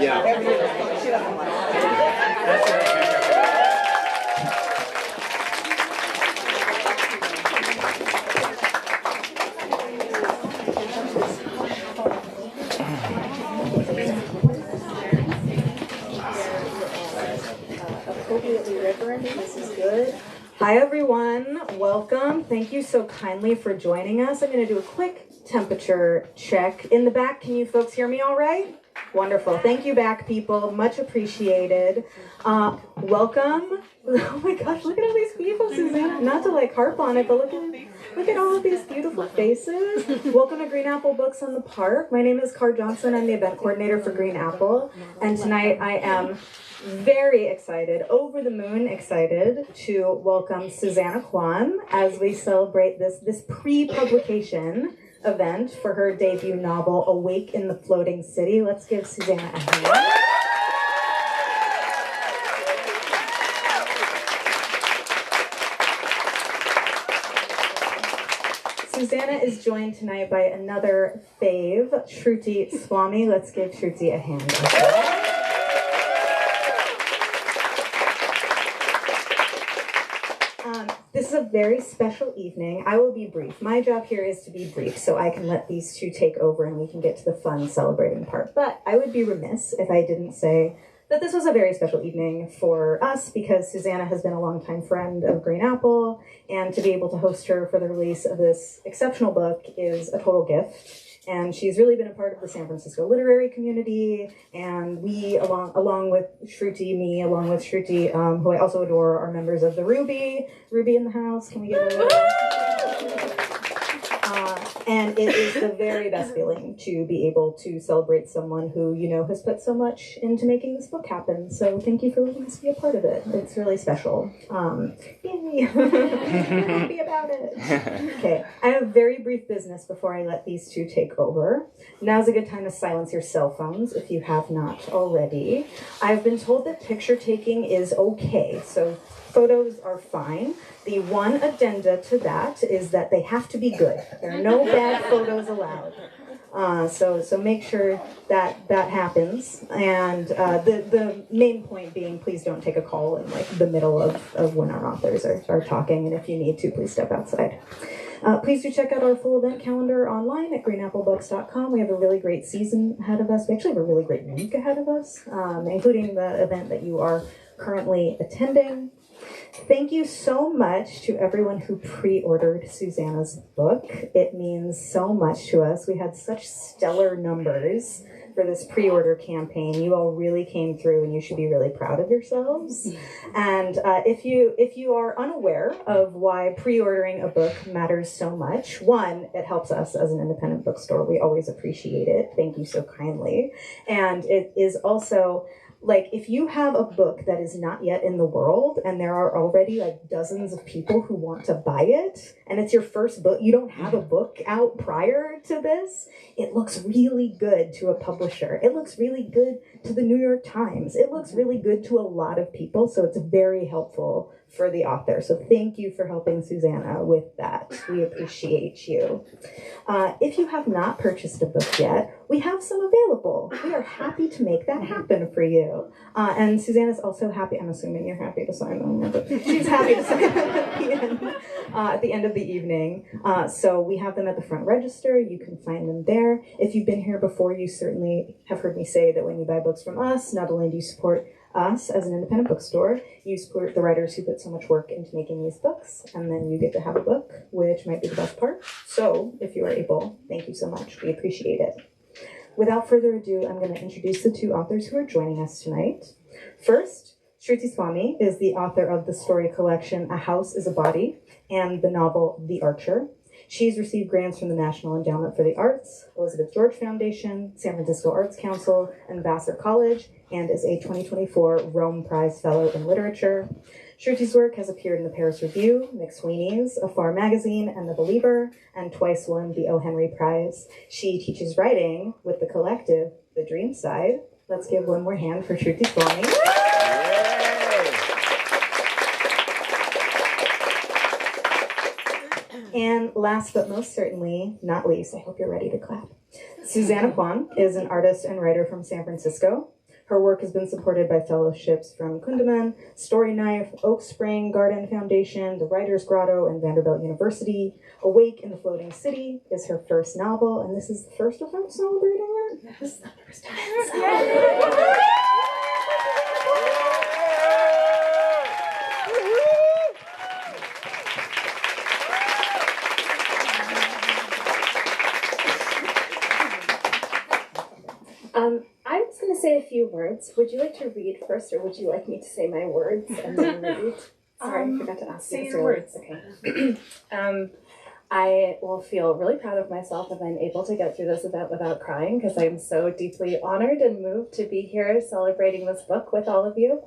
This is good. Hi everyone, welcome. Thank you so kindly for joining us. I'm going to do a quick temperature check. In the back, can you folks hear me all right? Wonderful. Thank you back people, much appreciated. Welcome. Oh my gosh, look at all these people, Susanna. Not to like harp on it, but look at all of these beautiful faces. Welcome to Green Apple Books on the Park. My name is Car Johnson. I'm the event coordinator for Green Apple. And tonight I am very excited, over the moon excited, to welcome Susanna Kwan as we celebrate this pre-publication event for her debut novel, Awake in the Floating City. Let's give Susanna a hand. Susanna is joined tonight by another fave, Shruti Swamy. Let's give Shruti a hand. This is a very special evening. I will be brief. My job here is to be brief, so I can let these two take over and we can get to the fun celebrating part. But I would be remiss if I didn't say that this was a very special evening for us because Susanna has been a longtime friend of Green Apple, and to be able to host her for the release of this exceptional book is a total gift. And she's really been a part of the San Francisco literary community, and we, along with Shruti, who I also adore, are members of the Ruby in the house. Can we get a and it is the very best feeling to be able to celebrate someone who, you know, has put so much into making this book happen. So thank you for letting us be a part of it. It's really special. Yay! We're happy about it. Okay, I have very brief business before I let these two take over. Now's a good time to silence your cell phones if you have not already. I've been told that picture taking is okay, so photos are fine. The one addenda to that is that they have to be good. There are no bad photos allowed. So make sure that happens. And the main point being, please don't take a call in like the middle of when our authors are talking. And if you need to, please step outside. Please do check out our full event calendar online at greenapplebooks.com. We have a really great season ahead of us. We actually have a really great week ahead of us, including the event that you are currently attending. Thank you so much to everyone who pre-ordered Susanna's book. It means so much to us. We had such stellar numbers for this pre-order campaign. You all really came through, and you should be really proud of yourselves. And if you are unaware of why pre-ordering a book matters so much, one, it helps us as an independent bookstore. We always appreciate it. Thank you so kindly. And it is also, like, if you have a book that is not yet in the world and there are already like dozens of people who want to buy it, and it's your first book, you don't have a book out prior to this, it looks really good to a publisher. It looks really good to the New York Times. It looks really good to a lot of people, so it's very helpful for the author. So thank you for helping Susanna with that. We appreciate you. If you have not purchased a book yet, we have some available. We are happy to make that happen for you. And Susanna's also happy, I'm assuming you're happy to sign them, but she's happy to sign them at the end of the evening. So we have them at the front register. You can find them there. If you've been here before, you certainly have heard me say that when you buy books from us, not only do you support us as an independent bookstore, you support the writers who put so much work into making these books, and then you get to have a book, which might be the best part. So if you are able, thank you so much. We appreciate it. Without further ado, I'm going to introduce the two authors who are joining us tonight. First, Shruti Swamy is the author of the story collection A House is a Body and the novel The Archer. She's received grants from the National Endowment for the Arts, Elizabeth George Foundation, San Francisco Arts Council, and Vassar College, and is a 2024 Rome Prize Fellow in Literature. Shruti's work has appeared in the Paris Review, McSweeney's, Afar Magazine, and The Believer, and twice won the O. Henry Prize. She teaches writing with the collective The Dream Side. Let's give one more hand for Shruti Swamy. And last but most certainly, not least, I hope you're ready to clap. Susanna Kwan is an artist and writer from San Francisco. Her work has been supported by fellowships from Kundiman, Story Knife, Oak Spring Garden Foundation, the Writers Grotto, and Vanderbilt University. Awake in the Floating City is her first novel, and this is the first of them celebrating that? This is the first time. I was going to say a few words. Would you like to read first, or would you like me to say my words and then read? Sorry, I forgot to ask you. Say your words. Okay. I will feel really proud of myself if I'm able to get through this event without crying, because I'm so deeply honored and moved to be here celebrating this book with all of you.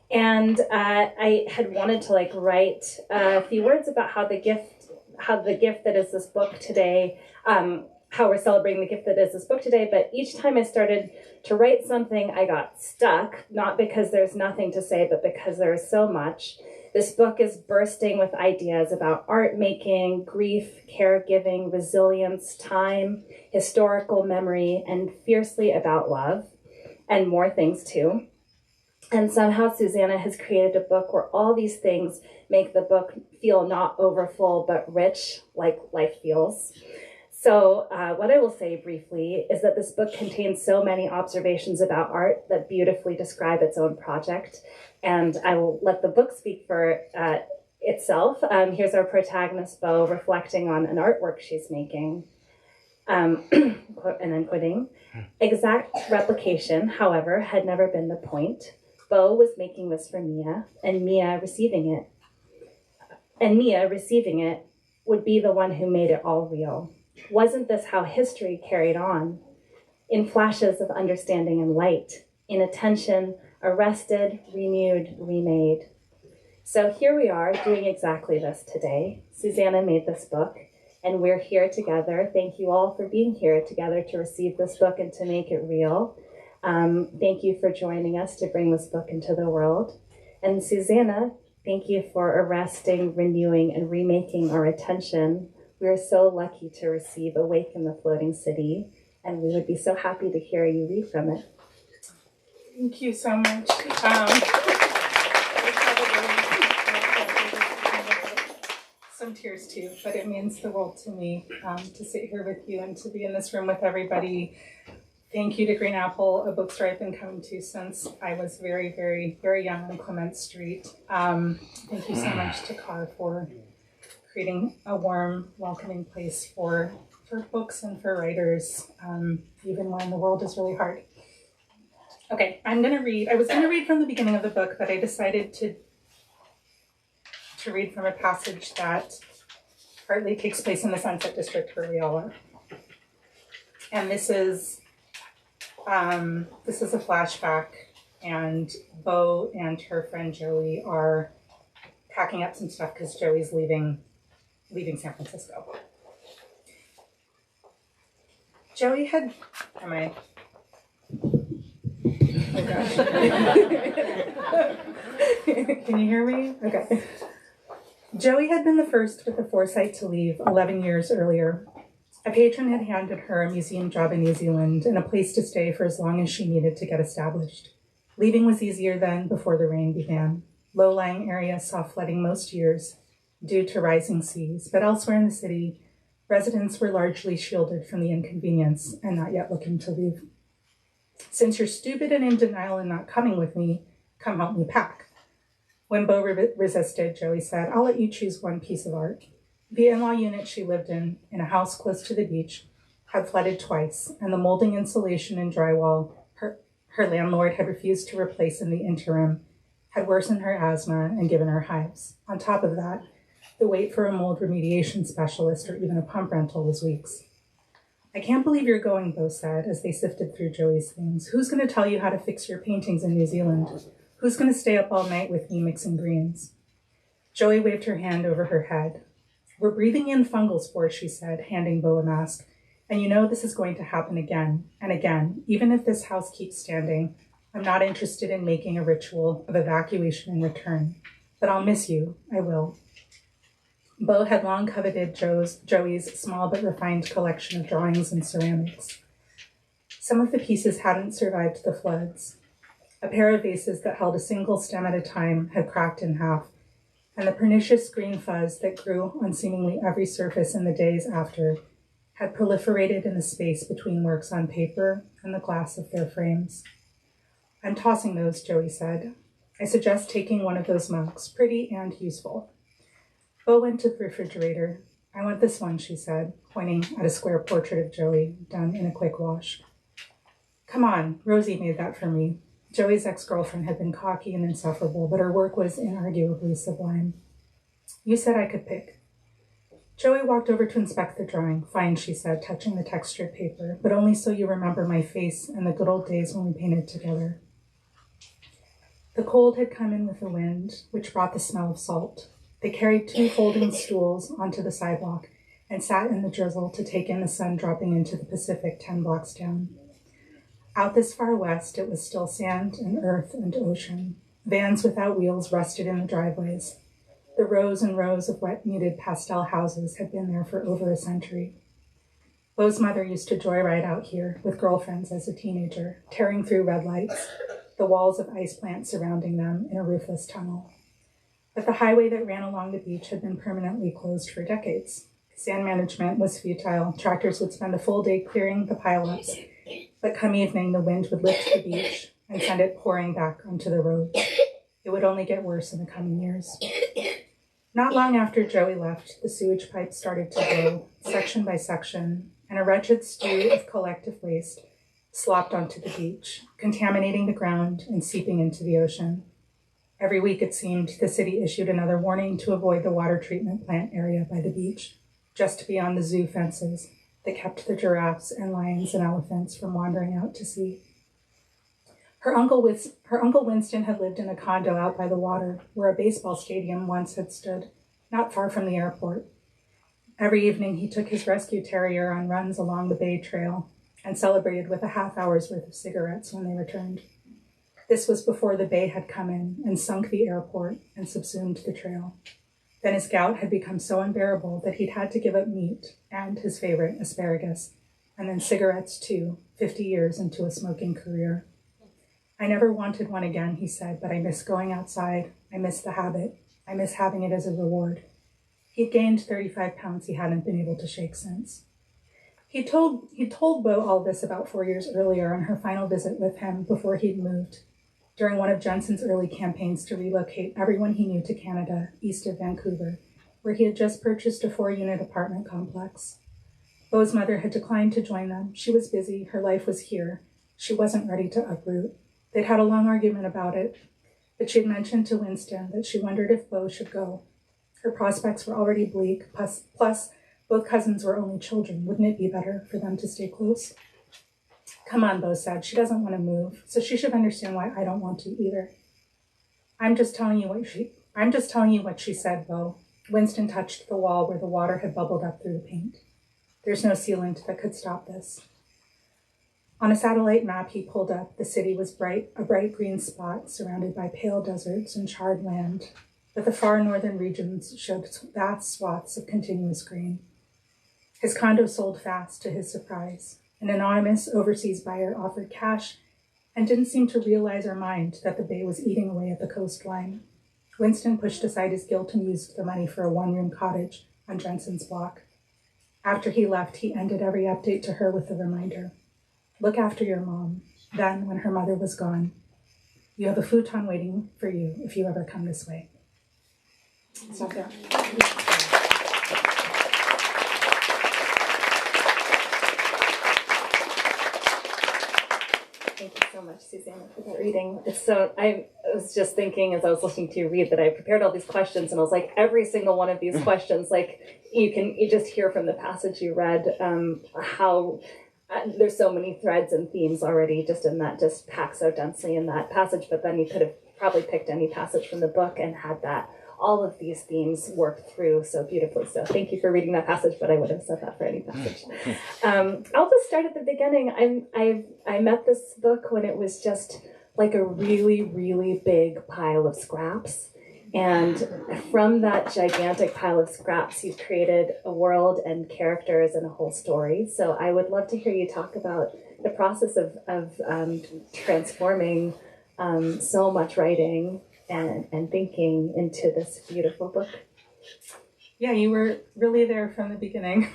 And I had wanted to write a few words about how the gift that is this book today, how we're celebrating the gift that is this book today, but each time I started to write something, I got stuck, not because there's nothing to say, but because there is so much. This book is bursting with ideas about art making, grief, caregiving, resilience, time, historical memory, and fiercely about love, and more things too. And somehow Susanna has created a book where all these things make the book feel not overfull, but rich, like life feels. So what I will say briefly is that this book contains so many observations about art that beautifully describe its own project. And I will let the book speak for itself. Here's our protagonist, Beau, reflecting on an artwork she's making. And then quoting, exact replication, however, had never been the point. Beau was making this for Mia, and Mia receiving it. And Mia receiving it would be the one who made it all real. Wasn't this how history carried on? In flashes of understanding and light, in attention, arrested, renewed, remade. So here we are doing exactly this today. Susanna made this book, and we're here together. Thank you all for being here together to receive this book and to make it real. Thank you for joining us to bring this book into the world. And Susanna, thank you for arresting, renewing, and remaking our attention. We are so lucky to receive Awake in the Floating City, and we would be so happy to hear you read from it. Thank you so much. Some tears too, but it means the world to me to sit here with you and to be in this room with everybody. Thank you to Green Apple, a bookstore I've been coming to since I was very, very, very young on Clement Street. Thank you so much to Car for creating a warm, welcoming place for books and for writers, even when the world is really hard. Okay, I was gonna read from the beginning of the book, but I decided to read from a passage that partly takes place in the Sunset District where we all are. And this is a flashback, and Beau and her friend Joey are packing up some stuff because Joey's leaving San Francisco. Joey had, oh gosh. Can you hear me? Okay. Joey had been the first with the foresight to leave 11 years earlier. A patron had handed her a museum job in New Zealand and a place to stay for as long as she needed to get established. Leaving was easier then before the rain began. Low-lying areas saw flooding most years due to rising seas, but elsewhere in the city, residents were largely shielded from the inconvenience and not yet looking to leave. Since you're stupid and in denial and not coming with me, come help me pack. When Beau resisted, Joey said, I'll let you choose one piece of art. The in-law unit she lived in a house close to the beach, had flooded twice, and the molding insulation and drywall her landlord had refused to replace in the interim had worsened her asthma and given her hives. On top of that, the wait for a mold remediation specialist or even a pump rental was weeks. I can't believe you're going, Beau said, as they sifted through Joey's things. Who's going to tell you how to fix your paintings in New Zealand? Who's going to stay up all night with me mixing greens? Joey waved her hand over her head. We're breathing in fungal spores, she said, handing Beau a mask. And you know this is going to happen again and again. Even if this house keeps standing, I'm not interested in making a ritual of evacuation and return. But I'll miss you. I will. Beau had long coveted Joey's small but refined collection of drawings and ceramics. Some of the pieces hadn't survived the floods. A pair of vases that held a single stem at a time had cracked in half, and the pernicious green fuzz that grew on seemingly every surface in the days after had proliferated in the space between works on paper and the glass of their frames. I'm tossing those, Joey said. I suggest taking one of those mugs, pretty and useful. Bo went to the refrigerator. I want this one, she said, pointing at a square portrait of Joey done in a quick wash. Come on, Rosie made that for me. Joey's ex-girlfriend had been cocky and insufferable, but her work was inarguably sublime. You said I could pick. Joey walked over to inspect the drawing. Fine, she said, touching the textured paper, but only so you remember my face and the good old days when we painted together. The cold had come in with the wind, which brought the smell of salt. They carried 2 folding stools onto the sidewalk and sat in the drizzle to take in the sun dropping into the Pacific 10 blocks down. Out this far west, it was still sand and earth and ocean. Vans without wheels rusted in the driveways. The rows and rows of wet, muted pastel houses had been there for over a century. Bo's mother used to joyride out here with girlfriends as a teenager, tearing through red lights, the walls of ice plants surrounding them in a roofless tunnel. But the highway that ran along the beach had been permanently closed for decades. Sand management was futile. Tractors would spend a full day clearing the pileups, but come evening, the wind would lift the beach and send it pouring back onto the road. It would only get worse in the coming years. Not long after Joey left, the sewage pipes started to blow, section by section, and a wretched stew of collective waste slopped onto the beach, contaminating the ground and seeping into the ocean. Every week, it seemed, the city issued another warning to avoid the water treatment plant area by the beach, just beyond the zoo fences that kept the giraffes and lions and elephants from wandering out to sea. Her uncle Winston had lived in a condo out by the water, where a baseball stadium once had stood, not far from the airport. Every evening, he took his rescue terrier on runs along the Bay Trail and celebrated with a half-hour's worth of cigarettes when they returned. This was before the Bay had come in and sunk the airport and subsumed the trail. Then his gout had become so unbearable that he'd had to give up meat and his favorite, asparagus, and then cigarettes too, 50 years into a smoking career. I never wanted one again, he said, but I miss going outside. I miss the habit. I miss having it as a reward. He'd gained 35 pounds he hadn't been able to shake since. He told Bo all this about 4 years earlier on her final visit with him before he'd moved, during one of Jensen's early campaigns to relocate everyone he knew to Canada, east of Vancouver, where he had just purchased a 4-unit apartment complex. Bo's mother had declined to join them. She was busy. Her life was here. She wasn't ready to uproot. They'd had a long argument about it, but she had mentioned to Winston that she wondered if Bo should go. Her prospects were already bleak, plus both cousins were only children. Wouldn't it be better for them to stay close? Come on, Bo said. She doesn't want to move, so she should understand why I don't want to either. I'm just telling you what she said, Bo. Winston touched the wall where the water had bubbled up through the paint. There's no sealant that could stop this. On a satellite map he pulled up, the city was a bright green spot surrounded by pale deserts and charred land, but the far northern regions showed vast swaths of continuous green. His condo sold fast, to his surprise. An anonymous overseas buyer offered cash and didn't seem to realize or mind that the bay was eating away at the coastline. Winston pushed aside his guilt and used the money for a 1-room cottage on Jensen's block. After he left, he ended every update to her with the reminder, look after your mom. Then, when her mother was gone, you have a futon waiting for you if you ever come this way. Stop there. Thank you so much, Susanna, for that reading. I was just thinking as I was listening to you read that I prepared all these questions, and I was like, every single one of these questions, like you just hear from the passage you read how there's so many threads and themes already just in that, just packed so densely in that passage. But then you could have probably picked any passage from the book and had that all of these themes worked through so beautifully. So thank you for reading that passage, but I would have said that for any passage. I'll just start at the beginning. I met this book when it was just like a really, really big pile of scraps. And from that gigantic pile of scraps, you've created a world and characters and a whole story. So I would love to hear you talk about the process of transforming so much writing and thinking into this beautiful book. Yeah, you were really there from the beginning.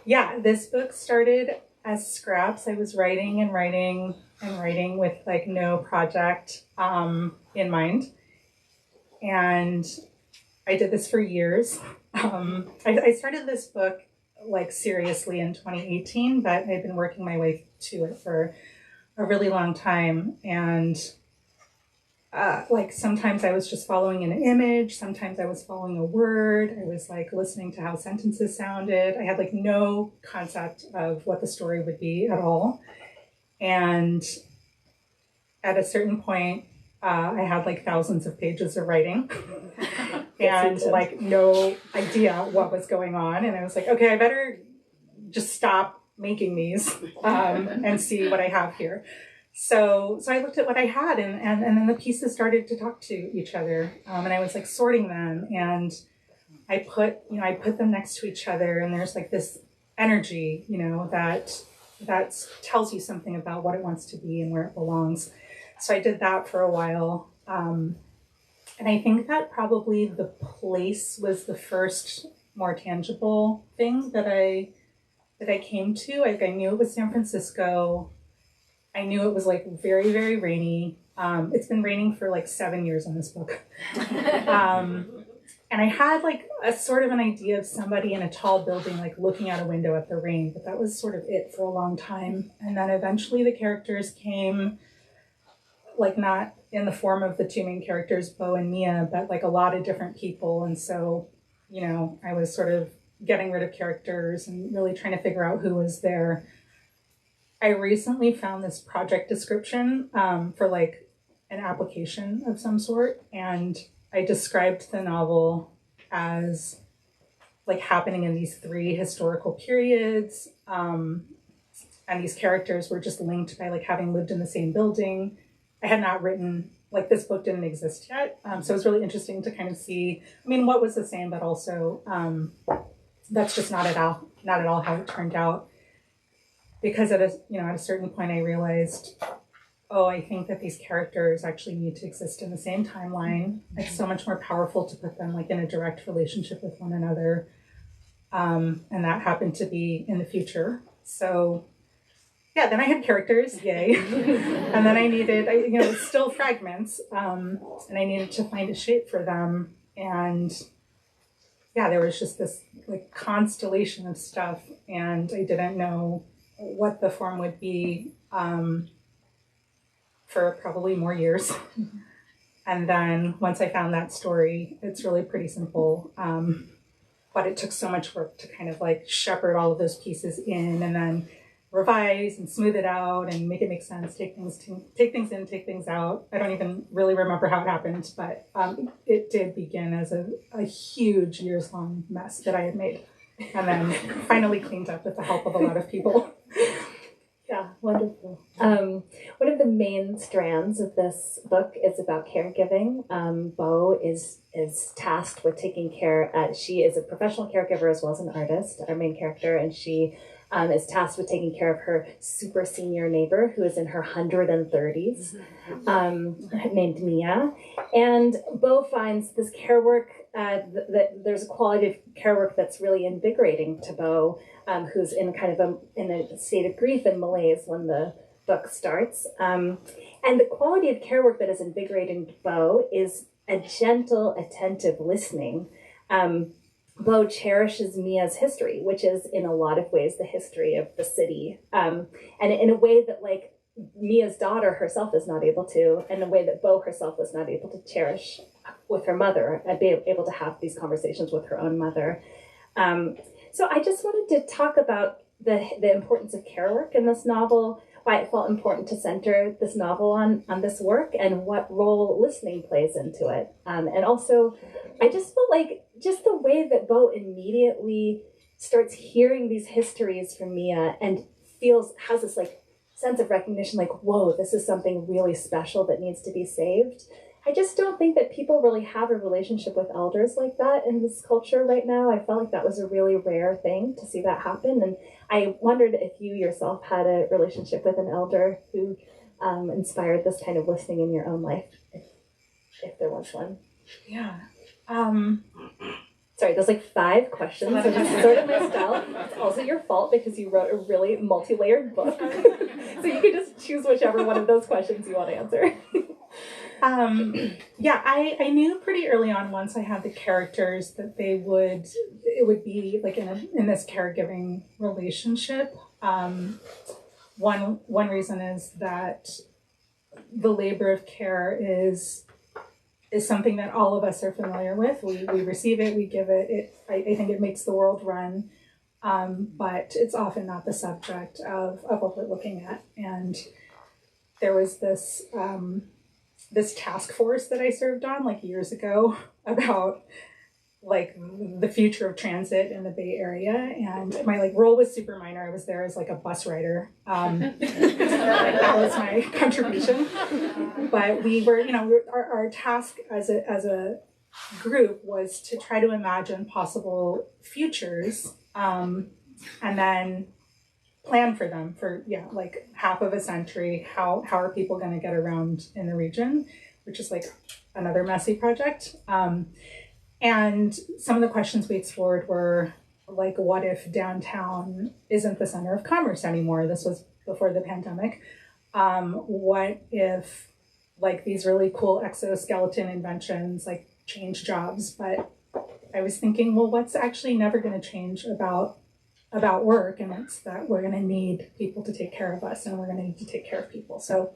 Yeah, this book started as scraps. I was writing and writing and writing with like no project in mind. And I did this for years. I started this book like seriously in 2018, but I've been working my way to it for a really long time. And like sometimes I was just following an image, sometimes I was following a word, I was like listening to how sentences sounded. I had like no concept of what the story would be at all. And at a certain point, I had like thousands of pages of writing and like no idea what was going on. And I was like, okay, I better just stop making these and see what I have here. So I looked at what I had and then the pieces started to talk to each other. And I was like sorting them and I put them next to each other and there's like this energy, that tells you something about what it wants to be and where it belongs. So I did that for a while. And I think that probably the place was the first more tangible thing that I came to. Like I knew it was San Francisco. I knew it was like very, very rainy. It's been raining for like 7 years on this book. And I had like a sort of an idea of somebody in a tall building, like looking out a window at the rain, but that was sort of it for a long time. And then eventually the characters came, like not in the form of the two main characters, Bo and Mia, but like a lot of different people. And so, I was sort of getting rid of characters and really trying to figure out who was there. I recently found this project description for like an application of some sort. And I described the novel as like happening in these 3 historical periods. And these characters were just linked by like having lived in the same building. I had not written, like this book didn't exist yet. So it was really interesting to kind of see, what was the same, but also that's just not at all how it turned out. Because at a certain point I realized, I think that these characters actually need to exist in the same timeline. It's so much more powerful to put them like in a direct relationship with one another. And that happened to be in the future. So yeah, then I had characters, yay. And then I needed, still fragments, and I needed to find a shape for them. And yeah, there was just this like constellation of stuff and I didn't know what the form would be for probably more years. And then once I found that story, it's really pretty simple. But it took so much work to kind of like shepherd all of those pieces in and then revise and smooth it out and make it make sense, take things in, take things out. I don't even really remember how it happened, but it did begin as a huge years-long mess that I had made and then finally cleaned up with the help of a lot of people. Yeah, wonderful. One of the main strands of this book is about caregiving. Bo is tasked with taking care. She is a professional caregiver as well as an artist, our main character, and she is tasked with taking care of her super senior neighbor who is in her 130s, named Mia. And Bo finds this care work, that there's a quality of care work that's really invigorating to Bo, who's in kind of in a state of grief and malaise when the book starts. And the quality of care work that is invigorating to Bo is a gentle, attentive listening. Bo cherishes Mia's history, which is in a lot of ways the history of the city, and in a way that like Mia's daughter herself is not able to, and a way that Bo herself was not able to cherish with her mother and be able to have these conversations with her own mother. So I just wanted to talk about the importance of care work in this novel, why it felt important to center this novel on this work, and what role listening plays into it. And also, I just felt like just the way that Bo immediately starts hearing these histories from Mia and has this like sense of recognition, like, whoa, this is something really special that needs to be saved, I just don't think that people really have a relationship with elders like that in this culture right now. I felt like that was a really rare thing to see that happen. And I wondered if you yourself had a relationship with an elder who inspired this kind of listening in your own life, if there was one. Yeah. Sorry, there's like 5 questions, which is sort of my style. It's also your fault because you wrote a really multi-layered book. So you can just choose whichever one of those questions you want to answer. Yeah, I knew pretty early on, once I had the characters, that it would be like in this caregiving relationship. One reason is that the labor of care is something that all of us are familiar with. We receive it, we give it. I think it makes the world run, but it's often not the subject of what we're looking at. And there was this task force that I served on like years ago about like the future of transit in the Bay Area, and my like role was super minor. I was there as like a bus rider. That was my contribution. But we were, our task as a group was to try to imagine possible futures, and then plan for them for like half of a century. How are people going to get around in the region, which is like another messy project. And some of the questions we explored were like, what if downtown isn't the center of commerce anymore? This was before the pandemic. What if like these really cool exoskeleton inventions like change jobs? But I was thinking, well, what's actually never going to change about work? And it's that we're going to need people to take care of us, and we're going to need to take care of people. So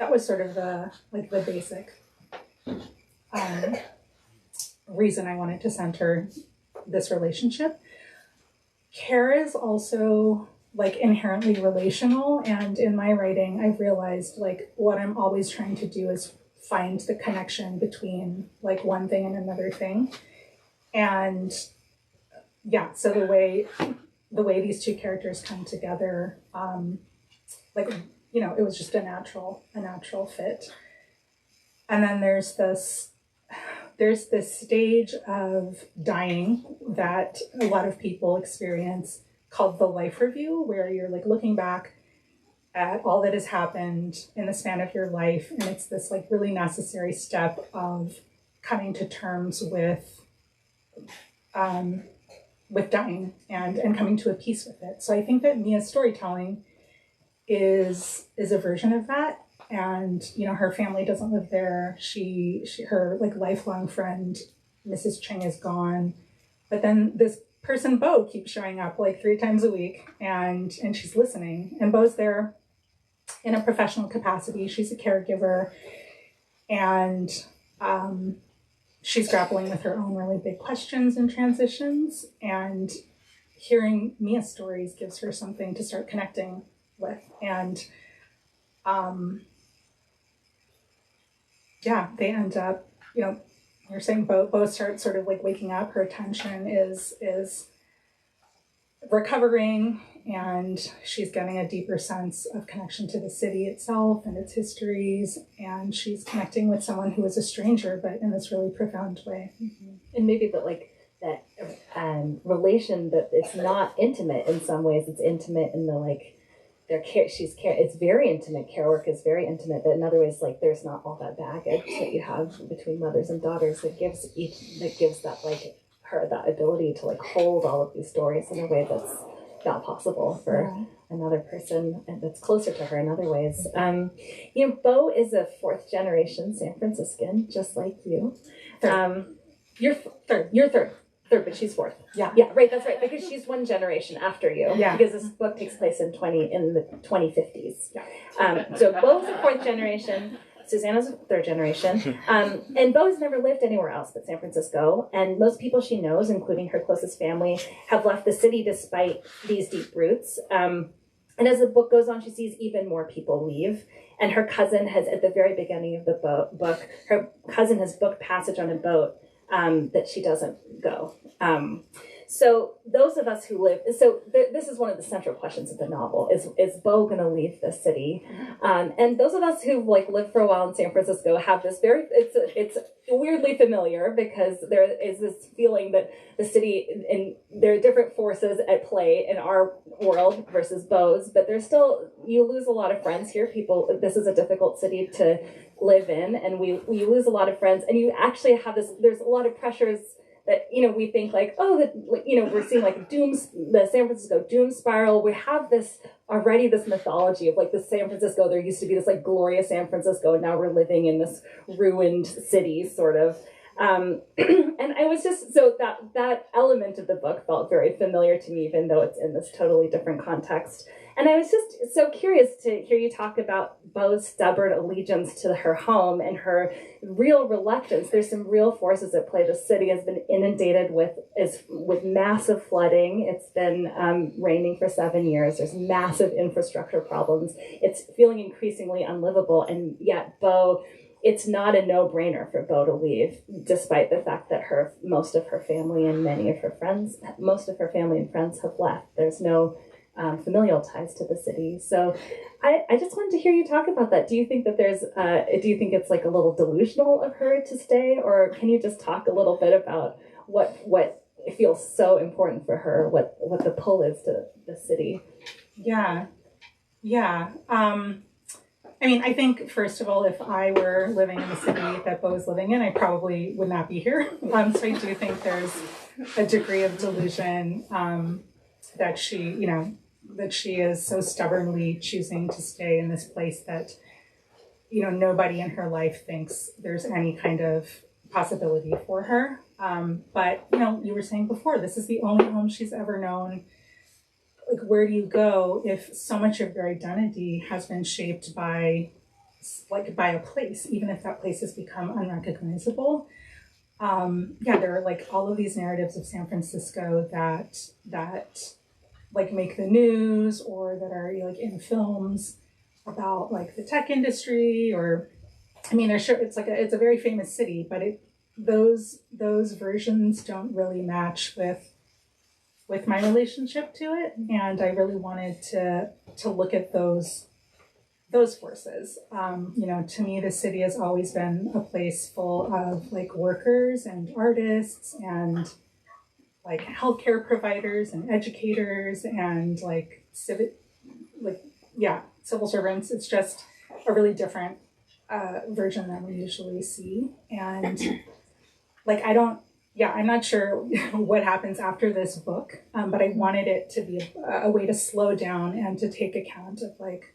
that was sort of the basic reason I wanted to center this relationship. Care is also like inherently relational, and in my writing I've realized like what I'm always trying to do is find the connection between like one thing and another thing. And yeah, so the way these two characters come together, it was just a natural fit. And then there's this stage of dying that a lot of people experience called the life review, where you're like looking back at all that has happened in the span of your life. And it's this like really necessary step of coming to terms with dying and coming to a peace with it. So I think that Mia's storytelling is a version of that. And, her family doesn't live there. Her like lifelong friend, Mrs. Cheng, is gone. But then this person, Bo, keeps showing up like 3 times a week, and she's listening. And Bo's there in a professional capacity. She's a caregiver, and she's grappling with her own really big questions and transitions. And hearing Mia's stories gives her something to start connecting with. And they end up, you're saying Bo starts sort of like waking up. Her attention is recovering, and she's getting a deeper sense of connection to the city itself and its histories. And she's connecting with someone who is a stranger, but in this really profound way. Mm-hmm. And maybe that relation that it's not intimate in some ways. It's intimate in the like, it's very intimate. Care work is very intimate, but in other ways, like there's not all that baggage that you have between mothers and daughters that gives that like her that ability to like hold all of these stories in a way that's not possible for another person and that's closer to her in other ways. Bo is a 4th generation San Franciscan, just like you. You're third, but she's 4th. Yeah, right. That's right, because she's 1 generation after you. Yeah. Because this book takes place in the 2050s. Yeah. So Bo's a 4th generation. Susanna's a 3rd generation. And Bo's never lived anywhere else but San Francisco. And most people she knows, including her closest family, have left the city despite these deep roots. And as the book goes on, she sees even more people leave. And her cousin has, at the very beginning of the book, her cousin has booked passage on a boat that she doesn't go. So those of us who live, this is one of the central questions of the novel, is Bo going to leave the city? And those of us who like lived for a while in San Francisco have this it's weirdly familiar, because there is this feeling that the city, and there are different forces at play in our world versus Bo's, but there's still, you lose a lot of friends here. This is a difficult city to live in, and we lose a lot of friends, and you actually have there's a lot of pressures that, we think like, we're seeing like the San Francisco doom spiral. We have this mythology of like the San Francisco, there used to be this like glorious San Francisco, and now we're living in this ruined city sort of. And I was just, so that element of the book felt very familiar to me, even though it's in this totally different context. And I was just so curious to hear you talk about Bo's stubborn allegiance to her home and her real reluctance. There's some real forces at play. The city has been inundated with massive flooding. It's been raining for 7 years. There's massive infrastructure problems. It's feeling increasingly unlivable. And yet Bo, it's not a no-brainer for Bo to leave, despite the fact that most of her family and family and friends have left. There's no familial ties to the city. So I just wanted to hear you talk about that. Do you think that do you think it's like a little delusional of her to stay, or can you just talk a little bit about what feels so important for her, what the pull is to the city? Yeah. I mean, I think, first of all, if I were living in the city that Bo is living in, I probably would not be here. So I do think there's a degree of delusion that she is so stubbornly choosing to stay in this place that, nobody in her life thinks there's any kind of possibility for her. But, you were saying before, this is the only home she's ever known. Like, where do you go if so much of your identity has been shaped by a place, even if that place has become unrecognizable? There are like all of these narratives of San Francisco that like make the news, or that are like in films about like the tech industry, or it's a very famous city, but those versions don't really match with my relationship to it, and I really wanted to look at those forces. To me, the city has always been a place full of like workers and artists and like healthcare providers and educators and like civil servants. It's just a really different version than we usually see, and like I'm not sure what happens after this book, but I wanted it to be a way to slow down and to take account of like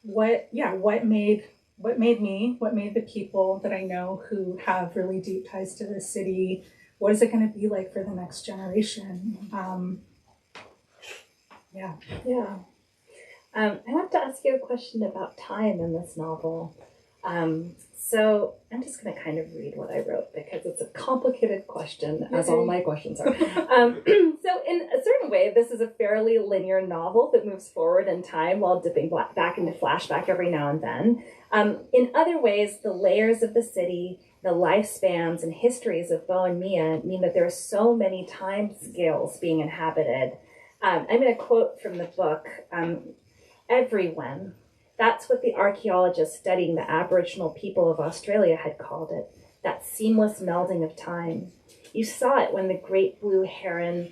what made the people that I know who have really deep ties to this city. What is it going to be like for the next generation? I want to ask you a question about time in this novel. So I'm just going to kind of read what I wrote, because it's a complicated question, as all my questions are. So in a certain way, this is a fairly linear novel that moves forward in time while dipping back into flashback every now and then. In other ways, the layers of the city, the lifespans and histories of Bo and Mia mean that there are so many time scales being inhabited. I'm going to quote from the book, everyone. That's what the archaeologists studying the Aboriginal people of Australia had called it, that seamless melding of time. You saw it when the great blue heron,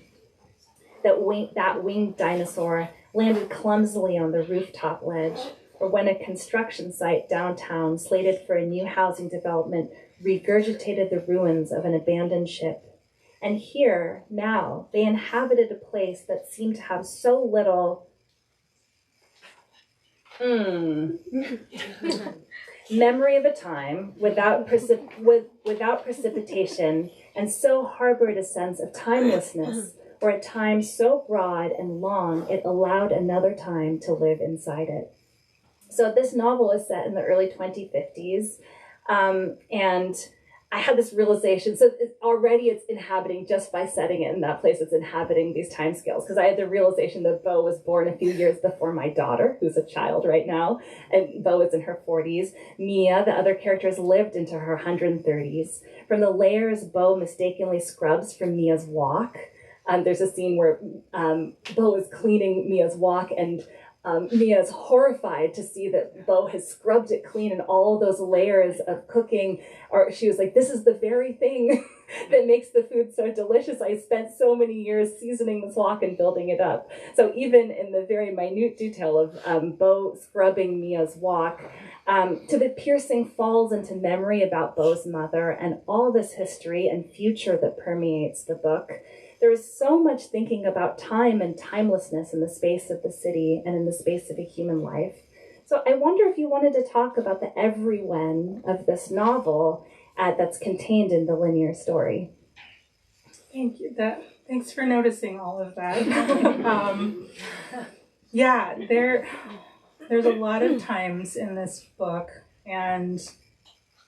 that winged dinosaur, landed clumsily on the rooftop ledge, or when a construction site downtown, slated for a new housing development, regurgitated the ruins of an abandoned ship. And here, now, they inhabited a place that seemed to have so little memory of a time without precipitation, and so harbored a sense of timelessness, or a time so broad and long it allowed another time to live inside it. So this novel is set in the early 2050s, and I had this realization. So it's inhabiting, just by setting it in that place, it's inhabiting these timescales. Because I had the realization that Bo was born a few years before my daughter, who's a child right now, and Bo is in her 40s. Mia, the other characters, lived into her 130s. From the layers Bo mistakenly scrubs from Mia's walk, There's a scene where Bo is cleaning Mia's wok, and Mia is horrified to see that Bo has scrubbed it clean and all those layers of cooking. Or she was like, this is the very thing that makes the food so delicious. I spent so many years seasoning this wok and building it up. So even in the very minute detail of Bo scrubbing Mia's wok, to the piercing falls into memory about Bo's mother and all this history and future that permeates the book. There is so much thinking about time and timelessness in the space of the city and in the space of a human life. So I wonder if you wanted to talk about the everywhen of this novel that's contained in the linear story. Thank you. Thanks for noticing all of that. There's a lot of times in this book, and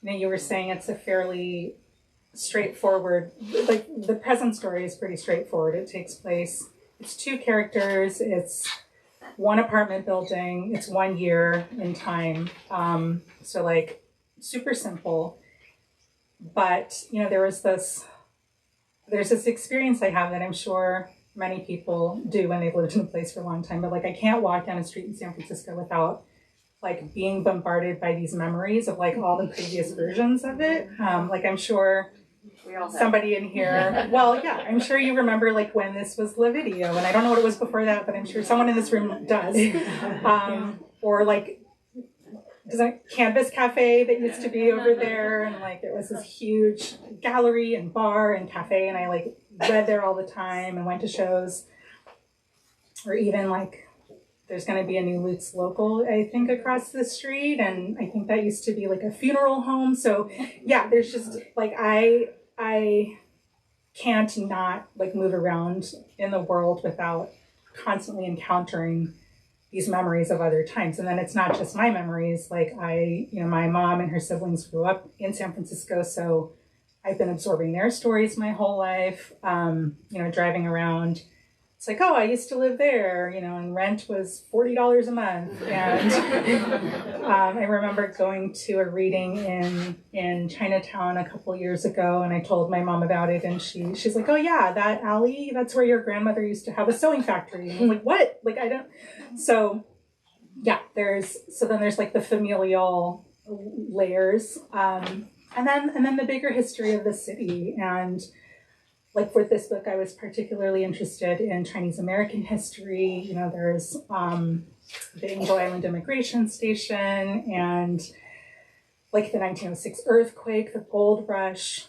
you were saying it's a fairly straightforward, like the present story is pretty straightforward. It takes place, it's two characters, it's one apartment building, it's 1 year in time. So like super simple. But there's this experience I have that I'm sure many people do when they've lived in a place for a long time, but like I can't walk down a street in San Francisco without like being bombarded by these memories of like all the previous versions of it. Like I'm sure somebody in here, I'm sure you remember like when this was the video, and I don't know what it was before that, but I'm sure someone in this room does. Or like there's a Canvas Cafe that used to be over there, and like it was this huge gallery and bar and cafe, and I like read there all the time and went to shows. Or even like there's going to be a new Lutz Local, I think, across the street, and I think that used to be like a funeral home. So yeah, there's just like I can't not like move around in the world without constantly encountering these memories of other times. And then it's not just my memories. Like my mom and her siblings grew up in San Francisco, so I've been absorbing their stories my whole life. Driving around, it's like, oh, I used to live there, and rent was $40 a month. And I remember going to a reading in Chinatown a couple years ago, and I told my mom about it, and she's like, oh yeah, that alley, that's where your grandmother used to have a sewing factory. And I'm like, what? Like, I don't. So yeah, there's like the familial layers, and then the bigger history of the city. And like for this book, I was particularly interested in Chinese American history. There's the Angel Island Immigration Station, and like the 1906 earthquake, the gold rush,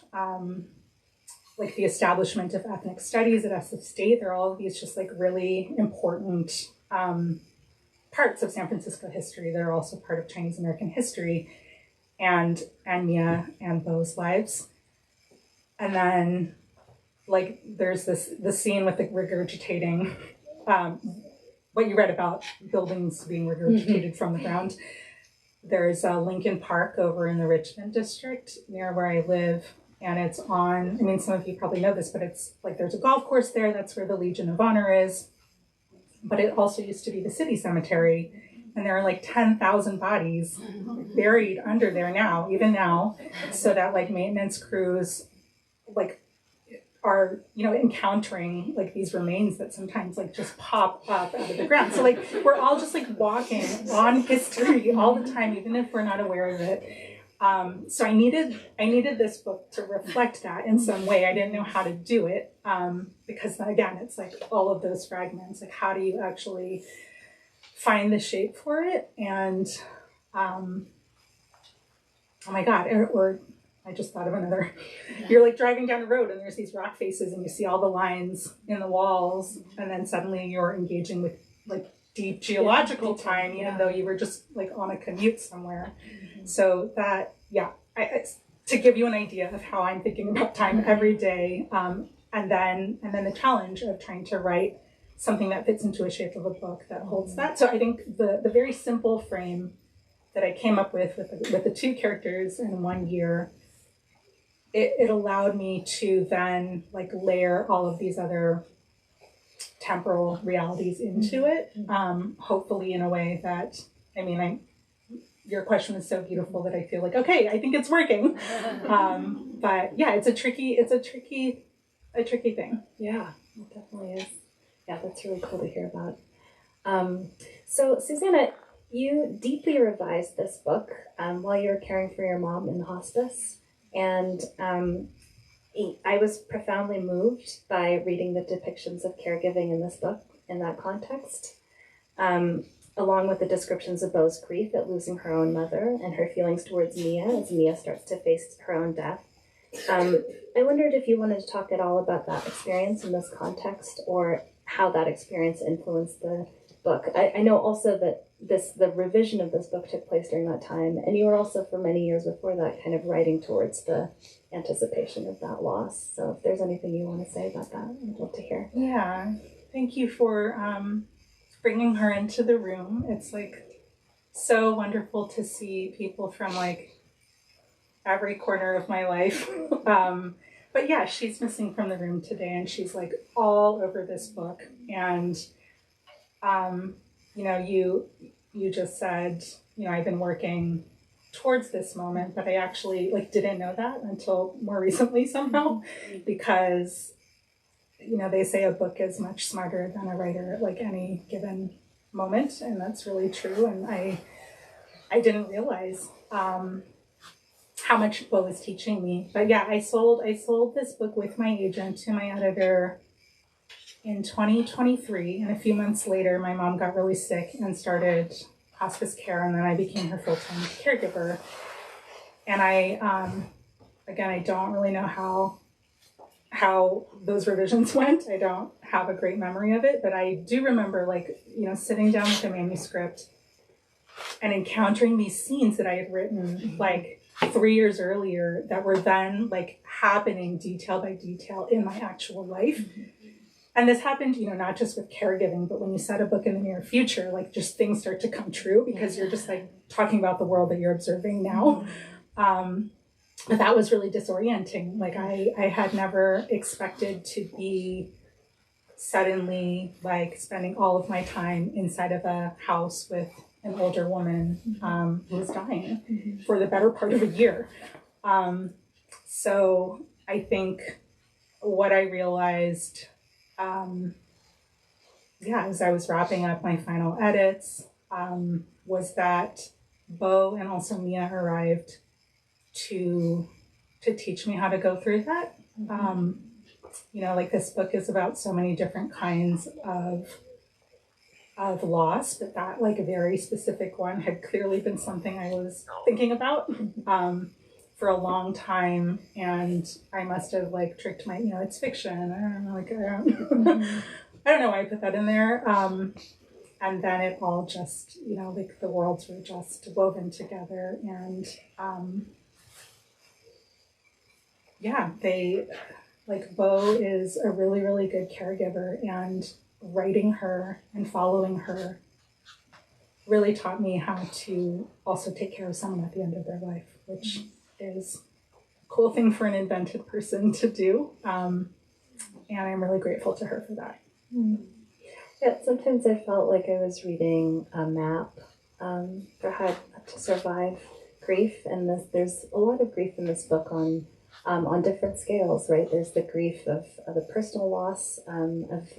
like the establishment of ethnic studies at SF State. There are all of these just like really important parts of San Francisco history that are also part of Chinese American history and Mia and Bo's lives. And then like there's the scene with the regurgitating, what you read about buildings being regurgitated from the ground. There's a Lincoln Park over in the Richmond district near where I live. And it's on, some of you probably know this, but it's like there's a golf course there. That's where the Legion of Honor is. But it also used to be the city cemetery. And there are like 10,000 bodies buried under there now, even now. So that like maintenance crews like are, encountering like these remains that sometimes like just pop up out of the ground. So like we're all just like walking on history all the time, even if we're not aware of it. So I needed this book to reflect that in some way. I didn't know how to do it, because again, it's like all of those fragments, like how do you actually find the shape for it? And, oh my God, or I just thought of another, you're like driving down the road and there's these rock faces and you see all the lines in the walls, and then suddenly you're engaging with like deep geological time, even though you were just like on a commute somewhere. So that, to give you an idea of how I'm thinking about time every day, and then the challenge of trying to write something that fits into a shape of a book that holds that. So I think the very simple frame that I came up with the two characters in 1 year, it allowed me to then like layer all of these other temporal realities into it, hopefully in a way that, your question is so beautiful that I feel like, okay, I think it's working. But yeah, it's a tricky a tricky thing. Yeah, it definitely is. Yeah, that's really cool to hear about. So, Susanna, you deeply revised this book while you were caring for your mom in the hospice. And I was profoundly moved by reading the depictions of caregiving in this book in that context, along with the descriptions of Beau's grief at losing her own mother and her feelings towards Mia as Mia starts to face her own death. I wondered if you wanted to talk at all about that experience in this context, or how that experience influenced the book. I know also that the revision of this book took place during that time, and you were also for many years before that kind of writing towards the anticipation of that loss. So if there's anything you want to say about that, I'd love to hear. Yeah, thank you for bringing her into the room. It's like so wonderful to see people from like every corner of my life. But yeah, she's missing from the room today, and she's like all over this book. And you know, you just said, you know, I've been working towards this moment, but I actually like didn't know that until more recently somehow, because you know, they say a book is much smarter than a writer at like any given moment, and that's really true. And I didn't realize how much Beau was teaching me. But yeah, I sold this book with my agent to my editor in 2023, and a few months later my mom got really sick and started hospice care, and then I became her full-time caregiver. And I again, I don't really know how those revisions went. I don't have a great memory of it, but I do remember, like, you know, sitting down with the manuscript and encountering these scenes that I had written like 3 years earlier that were then like happening detail by detail in my actual life. And this happened, you know, not just with caregiving, but when you set a book in the near future, like just things start to come true because you're just like talking about the world that you're observing now. But that was really disorienting. Like I had never expected to be suddenly like spending all of my time inside of a house with an older woman who was dying for the better part of a year. So I think what I realized, as I was wrapping up my final edits, was that Beau and also Mia arrived to teach me how to go through that. You know, like this book is about so many different kinds of loss, but that like a very specific one had clearly been something I was thinking about for a long time, and I must have like tricked my, you know, it's fiction. I don't know, like I don't know why I put that in there. And then it all just, you know, like the worlds were just woven together, and they, like, Beau is a really, really good caregiver, and writing her and following her really taught me how to also take care of someone at the end of their life, which is a cool thing for an invented person to do. And I'm really grateful to her for that. Yeah, sometimes I felt like I was reading a map for how to survive grief, and there's a lot of grief in this book on different scales, right? There's the grief of the personal loss of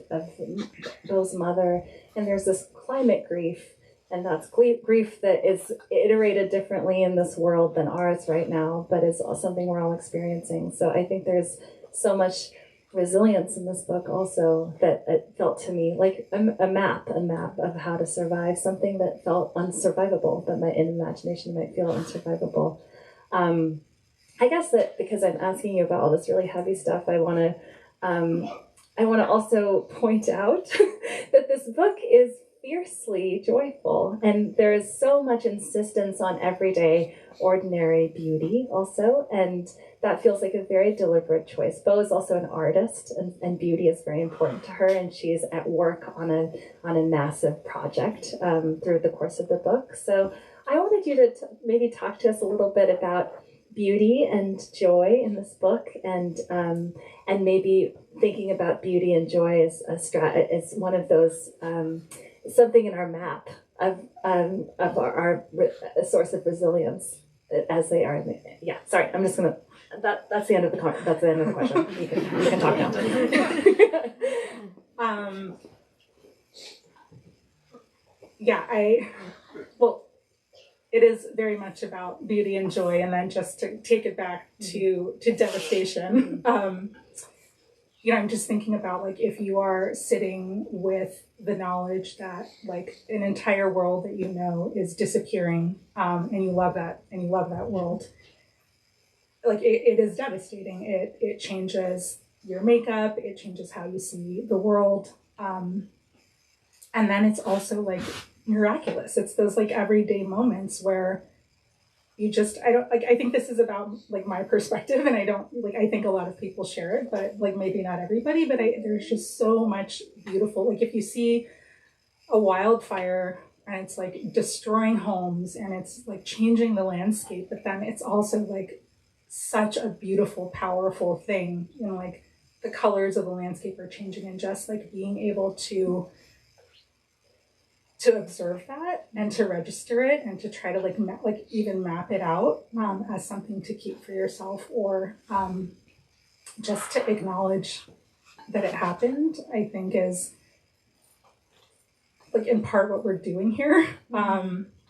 Beau's mother, and there's this climate grief, and that's grief that is iterated differently in this world than ours right now, but is something we're all experiencing. So I think there's so much resilience in this book also that it felt to me like a map of how to survive something that felt unsurvivable, that in imagination might feel unsurvivable. I guess that because I'm asking you about all this really heavy stuff, I want to also point out that this book is fiercely joyful, and there is so much insistence on everyday, ordinary beauty also, and that feels like a very deliberate choice. Beau is also an artist, and beauty is very important to her, and she's at work on a massive project through the course of the book. So I wanted you to maybe talk to us a little bit about beauty and joy in this book, and maybe thinking about beauty and joy as one of those something in our map of our source of resilience. as they are. Yeah, sorry, I'm just gonna. That's the end of the that's the end of the question. You can talk now. Well, it is very much about beauty and joy, and then just to take it back to devastation. I'm just thinking about like if you are sitting with the knowledge that like an entire world that you know is disappearing, and you love that world, like it is devastating. It changes your makeup, it changes how you see the world, and then it's also like miraculous. It's those like everyday moments where you just, I think this is about like my perspective, and I think a lot of people share it, but like maybe not everybody, but there's just so much beautiful, like if you see a wildfire and it's like destroying homes and it's like changing the landscape, but then it's also like such a beautiful, powerful thing, like the colors of the landscape are changing, and just like being able to observe that and to register it and to try to even map it out as something to keep for yourself, or just to acknowledge that it happened, I think is like in part what we're doing here.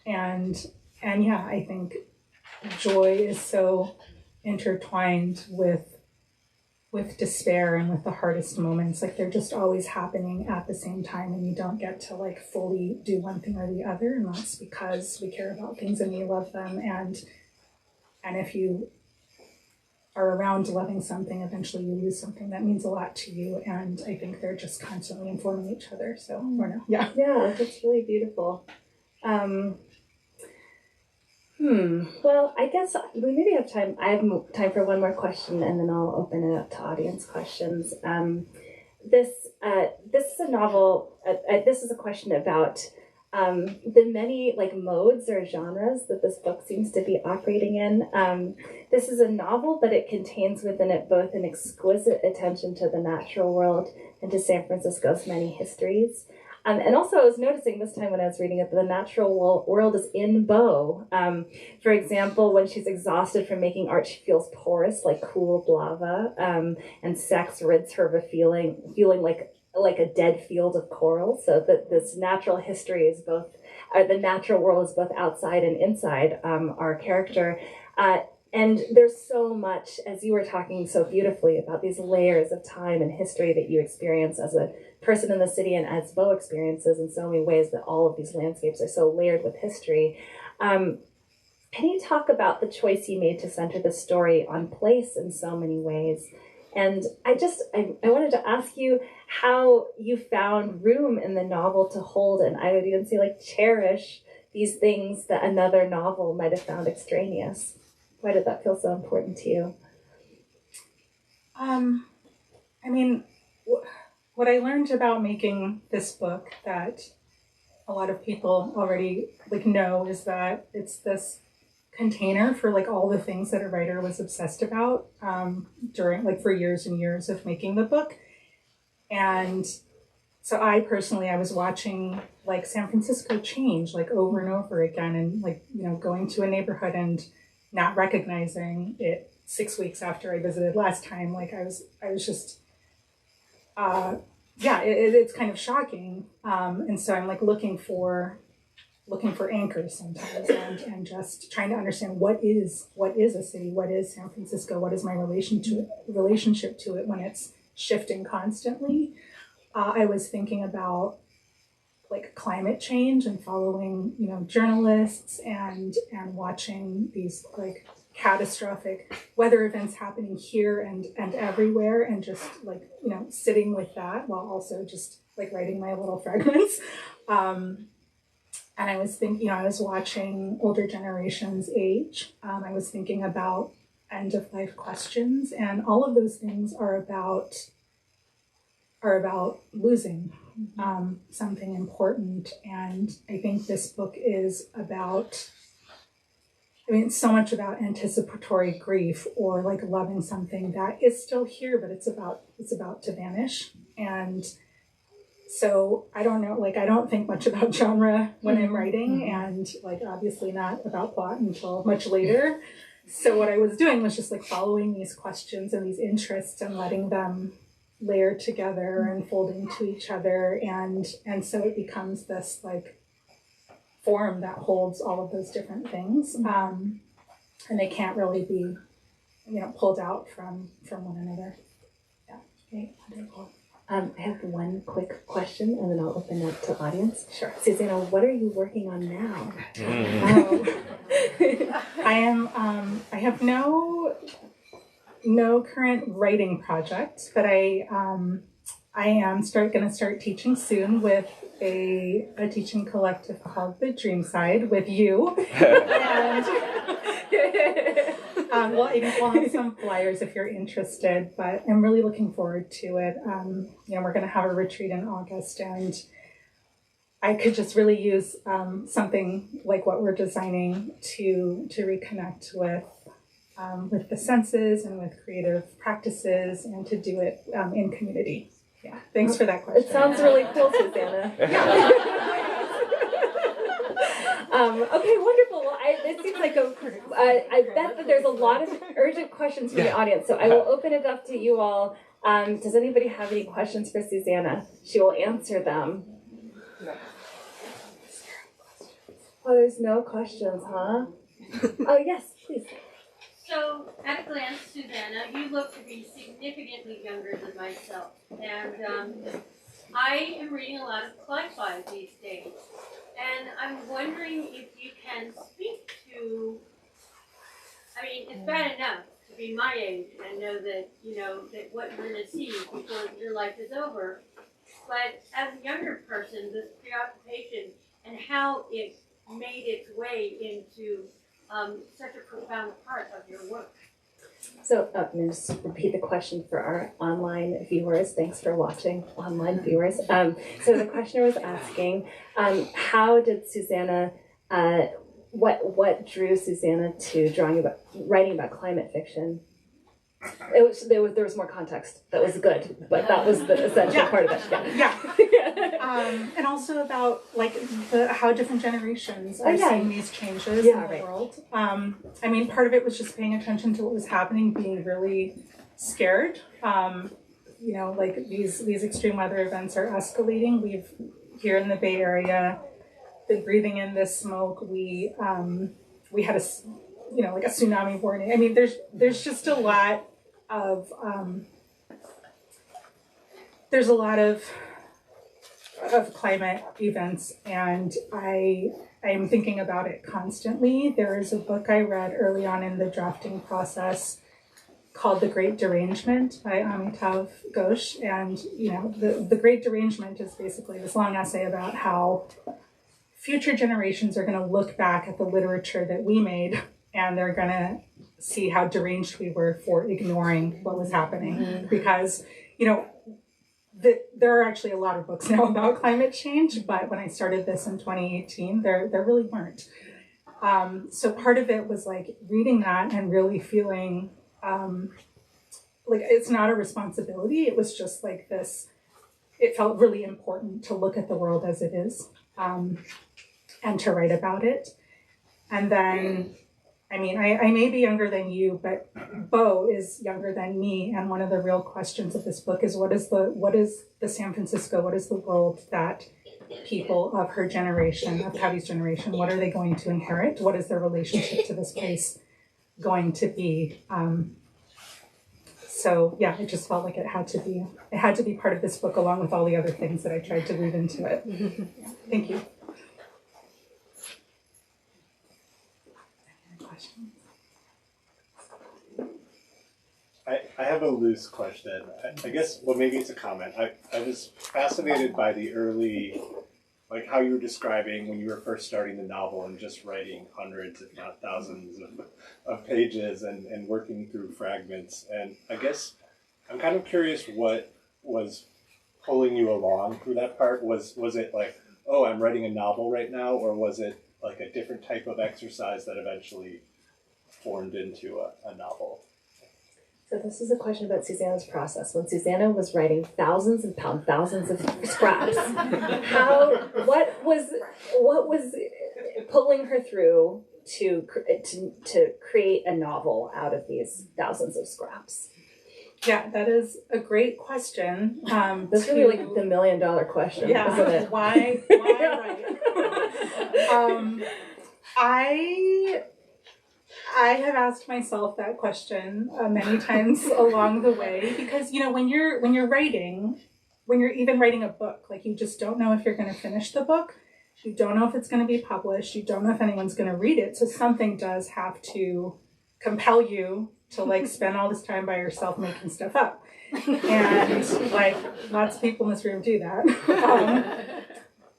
And yeah, I think joy is so intertwined with despair and with the hardest moments. Like they're just always happening at the same time, and you don't get to like fully do one thing or the other, and that's because we care about things and we love them, and if you are around loving something, eventually you lose something that means a lot to you, and I think they're just constantly informing each other. So yeah, that's really beautiful. Well, I guess we maybe have time. I have time for one more question, and then I'll open it up to audience questions. This is a novel. This is a question about the many like modes or genres that this book seems to be operating in. This is a novel, but it contains within it both an exquisite attention to the natural world and to San Francisco's many histories. And also, I was noticing this time when I was reading it, the natural world is in bow. For example, when she's exhausted from making art, she feels porous, like cool lava, and sex rids her of a feeling like a dead field of coral. So that this natural history is both, the natural world is both outside and inside our character. And there's so much, as you were talking so beautifully about these layers of time and history that you experience as a person in the city, and as Bo experiences in so many ways, that all of these landscapes are so layered with history. Can you talk about the choice you made to center the story on place in so many ways? And I wanted to ask you how you found room in the novel to hold, and I would even say like cherish, these things that another novel might have found extraneous. Why did that feel so important to you? What I learned about making this book that a lot of people already like know is that it's this container for like all the things that a writer was obsessed about during like for years and years of making the book. And so I was watching like San Francisco change like over and over again, and like, going to a neighborhood and not recognizing it 6 weeks after I visited last time. Like I was just, it's kind of shocking. And so I'm like looking for anchors sometimes, and just trying to understand what is a city, what is San Francisco, what is my relationship to it when it's shifting constantly. I was thinking about like climate change and following, journalists and watching these like catastrophic weather events happening here and everywhere, and just like, sitting with that while also just like writing my little fragments. And I was thinking, I was watching older generations age. I was thinking about end of life questions, and all of those things are about losing something important. And I think this book is about, it's so much about anticipatory grief, or like loving something that is still here, but it's about to vanish. And So I don't know, like I don't think much about genre when I'm writing, and like obviously not about plot until much later. So what I was doing was just like following these questions and these interests and letting them layer together and fold into each other, and so it becomes this like form that holds all of those different things, and they can't really be, pulled out from one another. Yeah. Okay. I have one quick question, and then I'll open up to audience. Sure. Susanna, what are you working on now? I have no current writing project, but I am going to start teaching soon with a teaching collective called The Dream Side with you. And, we'll have some flyers if you're interested, but I'm really looking forward to it. We're going to have a retreat in August, and I could just really use something like what we're designing to reconnect with the senses and with creative practices, and to do it in community. Yeah, thanks for that question. It sounds really cool, Susanna. Okay, wonderful. Well, it seems like I bet that there's a lot of urgent questions from the audience, so I will open it up to you all. Does anybody have any questions for Susanna? She will answer them. Oh, there's no questions, huh? Oh, yes, please. So, at a glance, Susanna, you look to be significantly younger than myself, and I am reading a lot of sci-fi these days, and I'm wondering if you can speak to, I mean, it's bad enough to be my age and know that, that what you're going to see before your life is over, but as a younger person, this preoccupation and how it made its way into such a profound part of your work. So let me just repeat the question for our online viewers. Thanks for watching, online viewers. So the questioner was asking, how did Susanna, what drew Susanna to writing about climate fiction? There was more context. That was good, but that was the essential part of it. Yeah. And also about like how different generations are seeing these changes in the world. I mean, part of it was just paying attention to what was happening, being really scared. Like these extreme weather events are escalating. We've here in the Bay Area been breathing in this smoke. We had a tsunami warning. I mean, there's just a lot of there's a lot of climate events, and I am thinking about it constantly. There is a book I read early on in the drafting process called The Great Derangement by Amitav Ghosh, and the Great Derangement is basically this long essay about how future generations are going to look back at the literature that we made, and they're going to see how deranged we were for ignoring what was happening. Because, there are actually a lot of books now about climate change, but when I started this in 2018, there really weren't. So part of it was like reading that and really feeling like it's not a responsibility. It was just like this, it felt really important to look at the world as it is, and to write about it. And then, I mean, I may be younger than you, but Bo is younger than me. And one of the real questions of this book is what is the San Francisco, what is the world that people of her generation, of Tabby's generation, what are they going to inherit? What is their relationship to this place going to be? So yeah, it just felt like it had to be part of this book along with all the other things that I tried to weave into it. Yeah. Thank you. I have a loose question. I guess, well, maybe it's a comment. I was fascinated by the early, like how you were describing when you were first starting the novel and just writing hundreds, if not thousands of pages and working through fragments. And I guess I'm kind of curious what was pulling you along through that part. Was it like, oh, I'm writing a novel right now? Or was it like a different type of exercise that eventually formed into a novel? So this is a question about Susanna's process. When Susanna was writing thousands and thousands of scraps, what was pulling her through to create a novel out of these thousands of scraps? Yeah, that is a great question. That's really like the $1 million question, yeah, isn't it? Why right? I have asked myself that question many times along the way, because when you're even writing a book, like, you just don't know if you're going to finish the book. You don't know if it's going to be published. You don't know if anyone's going to read it. So something does have to compel you to like spend all this time by yourself making stuff up. And like, lots of people in this room do that.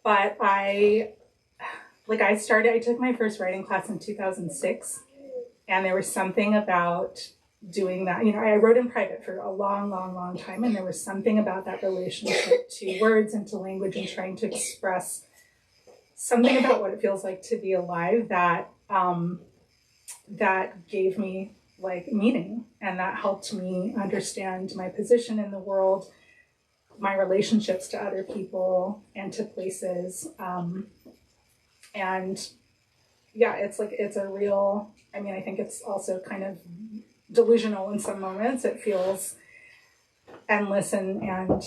But I took my first writing class in 2006, and there was something about doing that. I wrote in private for a long time, and there was something about that relationship to words and to language and trying to express something about what it feels like to be alive that gave me like meaning, and that helped me understand my position in the world, my relationships to other people and to places. And yeah, it's a real, I think it's also kind of delusional in some moments. It feels endless and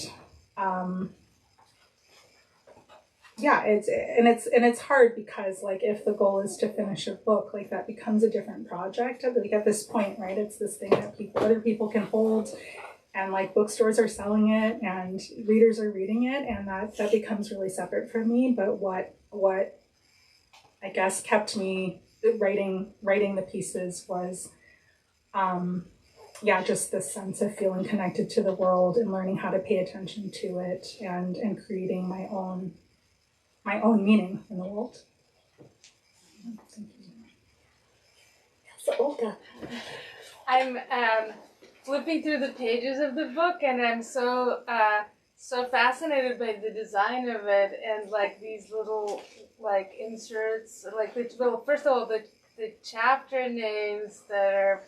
yeah, it's hard, because like, if the goal is to finish a book, like, that becomes a different project. Like, at this point, right, it's this thing that other people can hold, and like, bookstores are selling it and readers are reading it, and that becomes really separate from me. But what I guess kept me writing the pieces was just this sense of feeling connected to the world and learning how to pay attention to it, and creating my own meaning in the world. So Olga, I'm flipping through the pages of the book, and I'm so fascinated by the design of it, and like these little like inserts, like first of all the chapter names that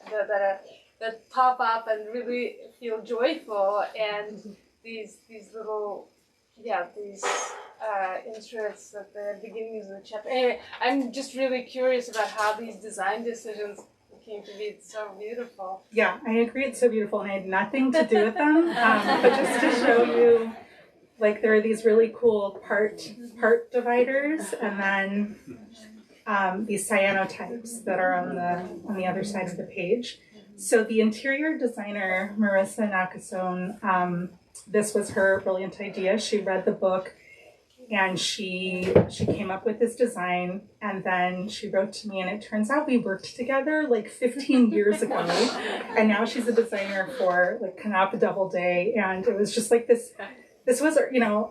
pop up and really feel joyful, and these little inserts at the beginnings of the chapter. Anyway, I'm just really curious about how these design decisions came to be so beautiful. Yeah, I agree, it's so beautiful, and I had nothing to do with them, but just to show you, like, there are these really cool part dividers, and then these cyanotypes that are on the other side of the page. So the interior designer, Marissa Nakasone, this was her brilliant idea. She read the book, and she came up with this design, and then she wrote to me, and it turns out we worked together like 15 years ago, and now she's a designer for like Kanapa Doubleday, and it was just like this was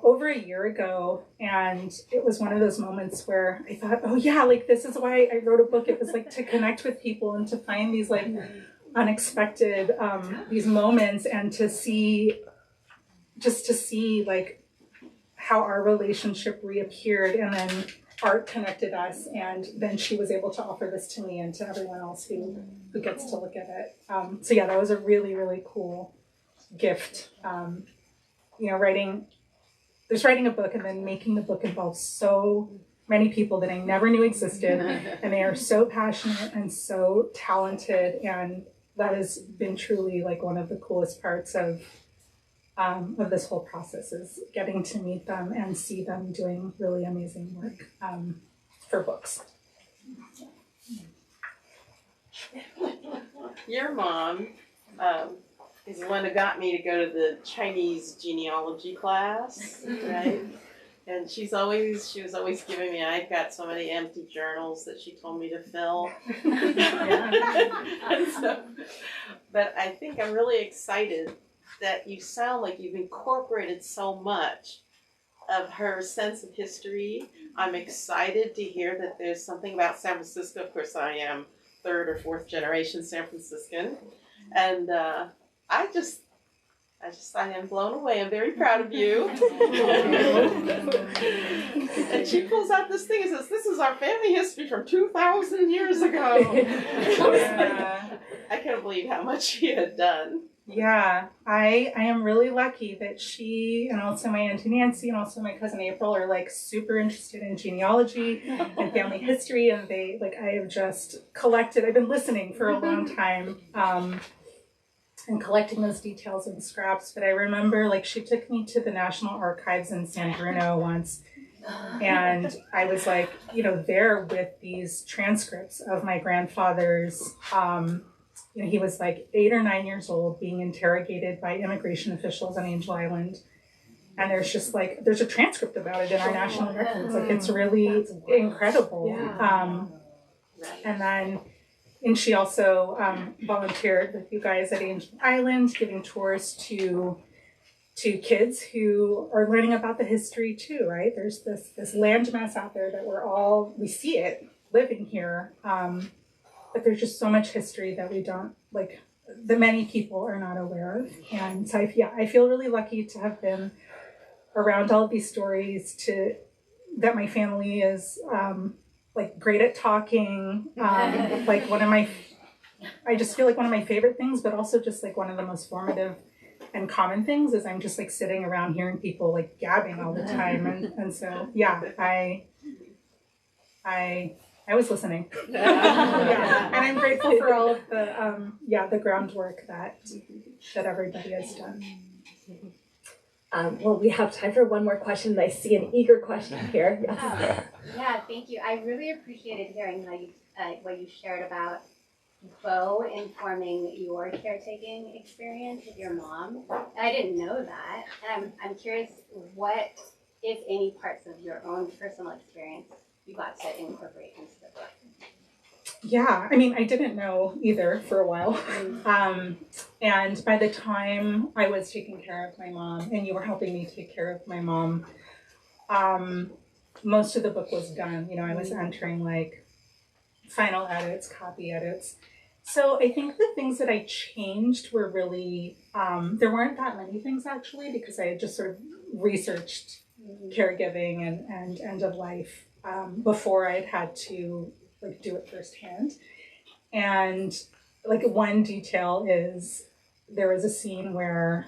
over a year ago, and it was one of those moments where I thought, oh yeah, like, this is why I wrote a book. It was like to connect with people and to find these like unexpected these moments, and to see like how our relationship reappeared, and then art connected us, and then she was able to offer this to me and to everyone else who gets to look at it. So yeah, that was a really, really cool gift. Writing a book, and then making the book involves so many people that I never knew existed, and they are so passionate and so talented, and that has been truly like one of the coolest parts of this whole process, is getting to meet them and see them doing really amazing work for books. Your mom is the one who got me to go to the Chinese genealogy class, right? And she was always giving me, I've got so many empty journals that she told me to fill. But I think I'm really excited that you sound like you've incorporated so much of her sense of history. I'm excited to hear that there's something about San Francisco. Of course, I am third or fourth generation San Franciscan. And I am blown away. I'm very proud of you. And she pulls out this thing and says, "This is our family history from 2,000 years ago." I can't believe how much she had done. Yeah, I am really lucky that she and also my Auntie Nancy and also my cousin April are like super interested in genealogy and family history, and they I have just collected. I've been listening for a long time and collecting those details and scraps. But I remember she took me to the National Archives in San Bruno once, and I was there with these transcripts of my grandfather's. He was 8 or 9 years old, being interrogated by immigration officials on Angel Island. And there's just there's a transcript about it in our national records. It's really incredible. Yeah. And she also volunteered with you guys at Angel Island, giving tours to kids who are learning about the history too, right? There's this landmass out there that we see it living here. But there's just so much history that we don't, that many people are not aware of. And so, I feel really lucky to have been around all of these stories, that my family is, great at talking. I just feel one of my favorite things, but also just one of the most formative and common things is I'm just sitting around hearing people gabbing all the time. And so, I was listening. And I'm grateful for all of the groundwork that everybody has done. Well, we have time for one more question. I see an eager question here. Yes. Yeah, thank you. I really appreciated hearing how you what you shared about Bo informing your caretaking experience with your mom. And I didn't know that. And I'm curious what, if any, parts of your own personal experience you got to incorporate into the book. Yeah, I didn't know either for a while. And by the time I was taking care of my mom and you were helping me take care of my mom, most of the book was done. I was entering final edits, copy edits. So I think the things that I changed were really, there weren't that many things actually, because I had just sort of researched caregiving and end of life before I'd had to do it firsthand. And one detail is there was a scene where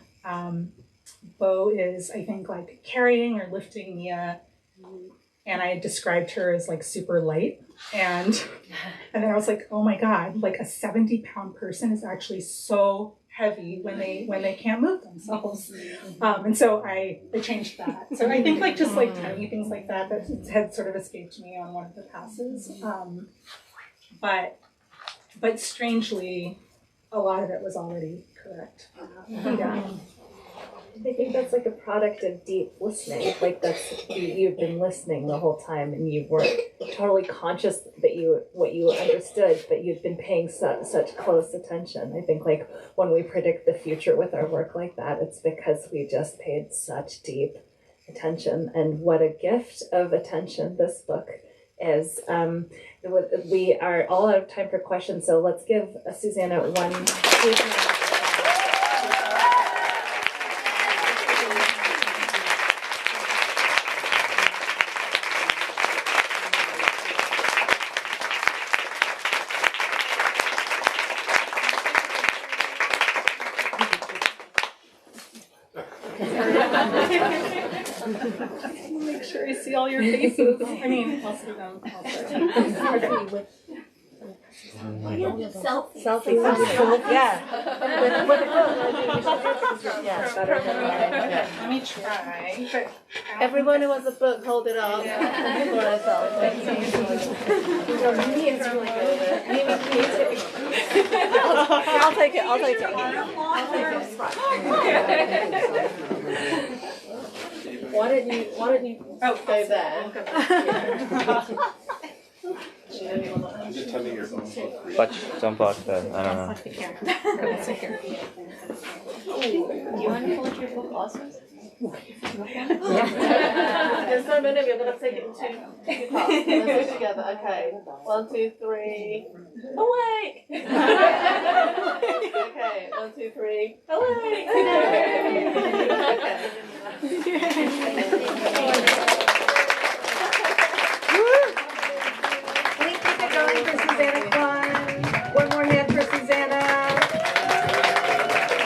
Bo is, I think, carrying or lifting Mia, and I described her as super light, and then I was oh my god, a 70-pound person is actually so heavy when they can't move themselves. And so I changed that. So I think just tiny things like that had sort of escaped me on one of the passes. But strangely, a lot of it was already correct. Yeah. I think that's a product of deep listening. That's you've been listening the whole time, and you weren't totally conscious that what you understood, but you've been paying such close attention. I think when we predict the future with our work like that, it's because we just paid such deep attention. And what a gift of attention this book is. We are all out of time for questions, so let's give Susanna one. Make sure I see all your faces. I'll see them. Selfie. Yeah. Let me try. Everyone who has a book, hold it up. I'll take it. Why don't you go there? I'm just telling your phone. Jump out there. I don't know. Do you want to pull up your book also? There's so many of you. I'm going to take it in two parts. Let's do it together. Okay. 1, 2, 3. Awake! Okay. 1, 2, 3. Hello. Can we keep it going for Susanna